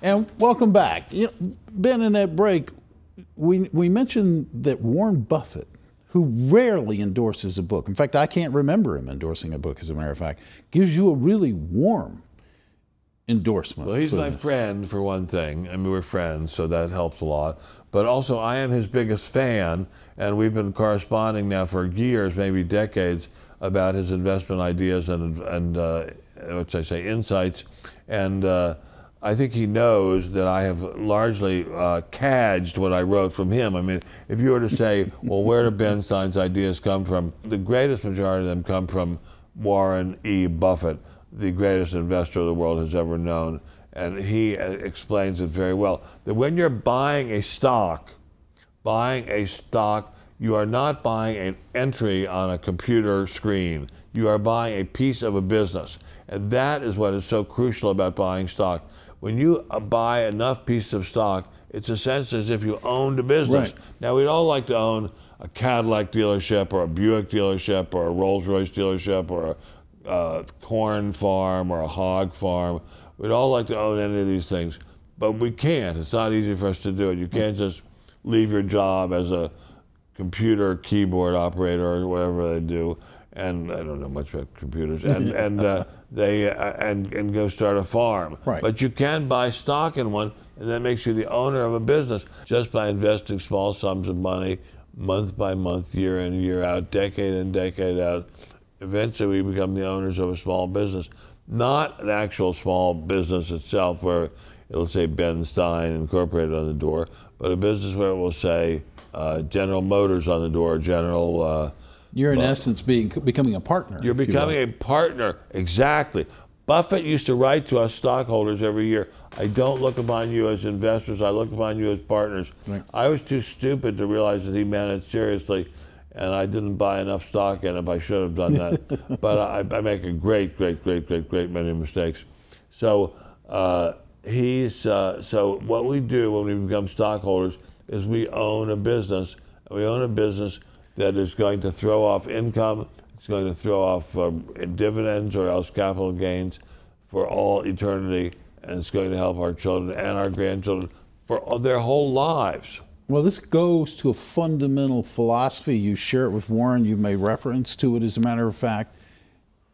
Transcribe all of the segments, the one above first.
And welcome back. Ben, in that break, we mentioned that Warren Buffett, who rarely endorses a book, in fact, I can't remember him endorsing a book, as a matter of fact, gives you a really warm endorsement. Well, he's my friend, for one thing. I mean, we're friends, so that helps a lot. But also, I am his biggest fan, and we've been corresponding now for years, maybe decades, about his investment ideas and what should I say, insights. And I think he knows that I have largely cadged what I wrote from him. I mean, if you were to say, well, where do Ben Stein's ideas come from? The greatest majority of them come from Warren E. Buffett, the greatest investor the world has ever known. And he explains it very well. That when you're buying a stock, you are not buying an entry on a computer screen. You are buying a piece of a business. And that is what is so crucial about buying stock. When you buy enough pieces of stock, it's a sense as if you owned a business. Right. Now, we'd all like to own a Cadillac dealership or a Buick dealership or a Rolls-Royce dealership or a corn farm or a hog farm. We'd all like to own any of these things, but we can't. It's not easy for us to do it. You can't just leave your job as a computer keyboard operator or whatever they do, and I don't know much about computers, and go start a farm. Right. But you can buy stock in one, and that makes you the owner of a business just by investing small sums of money, month by month, year in, year out, decade in, decade out. Eventually, we become the owners of a small business. Not an actual small business itself where it'll say Ben Stein Incorporated on the door, but a business where it will say General Motors on the door, You're in essence becoming a partner. You're becoming a partner, exactly. Buffett used to write to us stockholders every year, I don't look upon you as investors, I look upon you as partners. Right. I was too stupid to realize that he meant it seriously, and I didn't buy enough stock in it. I should have done that. But I make a great many mistakes. So so what we do when we become stockholders is we own a business. We own a business that is going to throw off income. It's going to throw off dividends or else capital gains for all eternity, and it's going to help our children and our grandchildren for their whole lives. Well, this goes to a fundamental philosophy. You share it with Warren. You've made reference to it, as a matter of fact.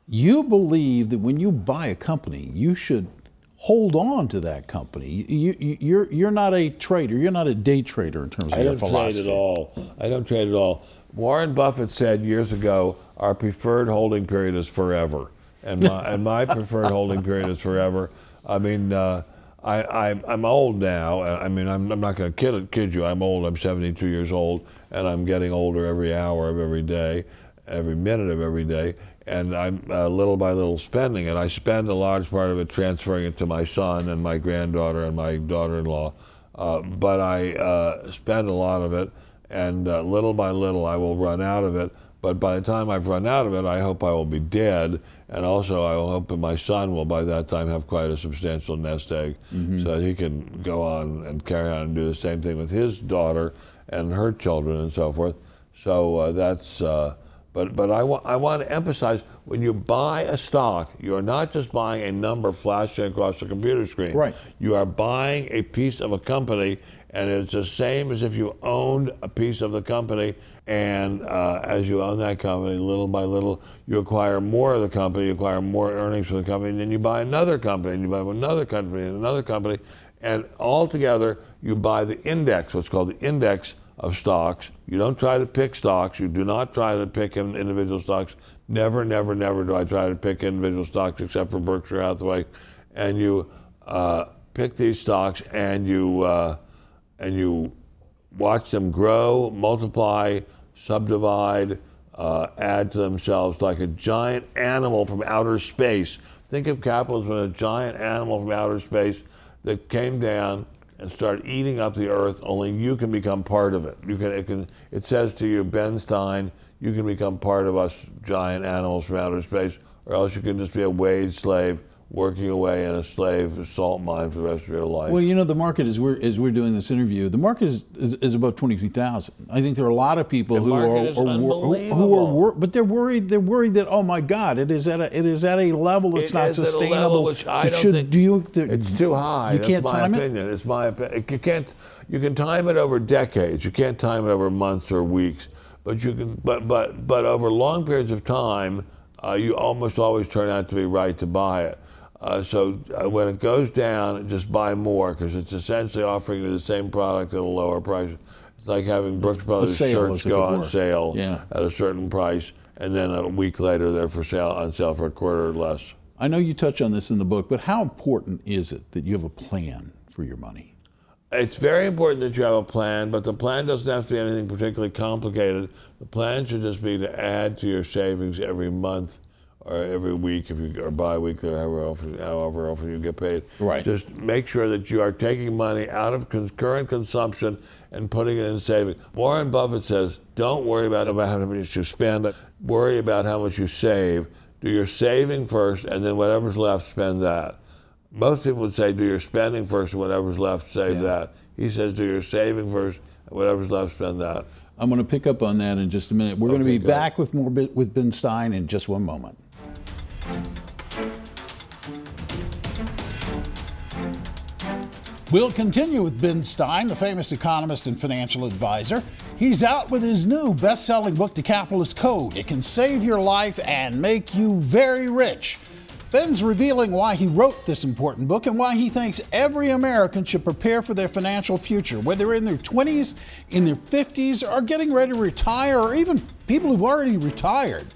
You believe that when you buy a company, you should hold on to that company. You're not a trader. You're not a day trader in terms of your philosophy. I don't trade at all. Warren Buffett said years ago, our preferred holding period is forever. And my preferred holding period is forever. I mean, I'm old now. I mean, I'm not going to kid you. I'm old. I'm 72 years old, and I'm getting older every hour of every day, every minute of every day. And I'm little by little spending it. I spend a large part of it transferring it to my son and my granddaughter and my daughter-in-law. But I spend a lot of it, and little by little I will run out of it. But by the time I've run out of it, I hope I will be dead. And also I will hope that my son will by that time have quite a substantial nest egg, so that he can go on and carry on and do the same thing with his daughter and her children and so forth. So that's, but I want to emphasize, when you buy a stock, you're not just buying a number flashing across the computer screen. Right. You are buying a piece of a company, and it's the same as if you owned a piece of the company, and as you own that company, little by little, you acquire more of the company, you acquire more earnings from the company, and then you buy another company, and you buy another company, and another company, and altogether, you buy the index, what's called the index of stocks. You don't try to pick stocks. You do not try to pick individual stocks. Never, never, never do I try to pick individual stocks except for Berkshire Hathaway. And you pick these stocks, and you watch them grow, multiply, subdivide, add to themselves like a giant animal from outer space. Think of capitalism as a giant animal from outer space that came down and started eating up the earth. Only you can become part of it. It says to you, Ben Stein, you can become part of us giant animals from outer space, or else you can just be a wage slave working away in a slave salt mine for the rest of your life. Well, you know, the market, as we're doing this interview, the market is above 23,000. I think there are a lot of people who are but they're worried. They're worried that, oh my God, it is at a level that's not sustainable. At a level which I don't think it's too high. You can't time it. It's my opinion. You can't. You can time it over decades. You can't time it over months or weeks. But you can. But over long periods of time, you almost always turn out to be right to buy it. So when it goes down, just buy more, because it's essentially offering you the same product at a lower price. It's like having Brooks Brothers shirts go on sale at a certain price, and then a week later they're on sale for a quarter or less. I know you touch on this in the book, but how important is it that you have a plan for your money? It's very important that you have a plan, but the plan doesn't have to be anything particularly complicated. The plan should just be to add to your savings every month, or every week, or bi-weekly, or however often you get paid. Right. Just make sure that you are taking money out of current consumption and putting it in savings. Warren Buffett says, don't worry about how much you spend, worry about how much you save. Do your saving first, and then whatever's left, spend that. Most people would say, do your spending first, and whatever's left, save that. He says, do your saving first, and whatever's left, spend that. I'm going to pick up on that in just a minute. We're going to be back with more with Ben Stein in just one moment. We'll continue with Ben Stein, the famous economist and financial advisor. He's out with his new best-selling book, The Capitalist Code. It can save your life and make you very rich. Ben's revealing why he wrote this important book and why he thinks every American should prepare for their financial future, whether in their 20s, in their 50s, or getting ready to retire, or even people who've already retired.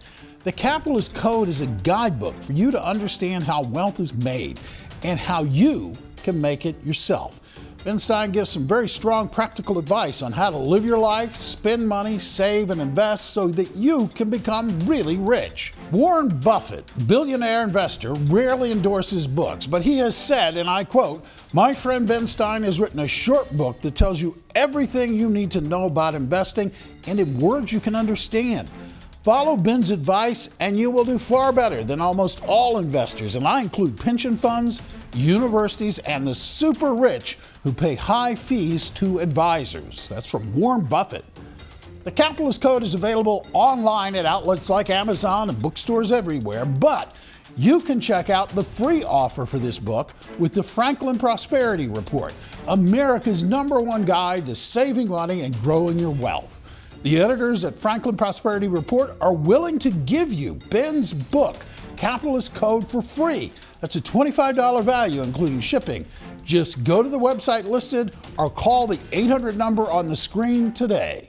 The Capitalist Code is a guidebook for you to understand how wealth is made and how you can make it yourself. Ben Stein gives some very strong practical advice on how to live your life, spend money, save, and invest so that you can become really rich. Warren Buffett, billionaire investor, rarely endorses books, but he has said, and I quote, "My friend Ben Stein has written a short book that tells you everything you need to know about investing and in words you can understand. Follow Ben's advice and you will do far better than almost all investors, and I include pension funds, universities, and the super rich who pay high fees to advisors." That's from Warren Buffett. The Capitalist Code is available online at outlets like Amazon and bookstores everywhere, but you can check out the free offer for this book with the Franklin Prosperity Report, America's #1 guide to saving money and growing your wealth. The editors at Franklin Prosperity Report are willing to give you Ben's book, Capitalist Code, for free. That's a $25 value, including shipping. Just go to the website listed or call the 800 number on the screen today.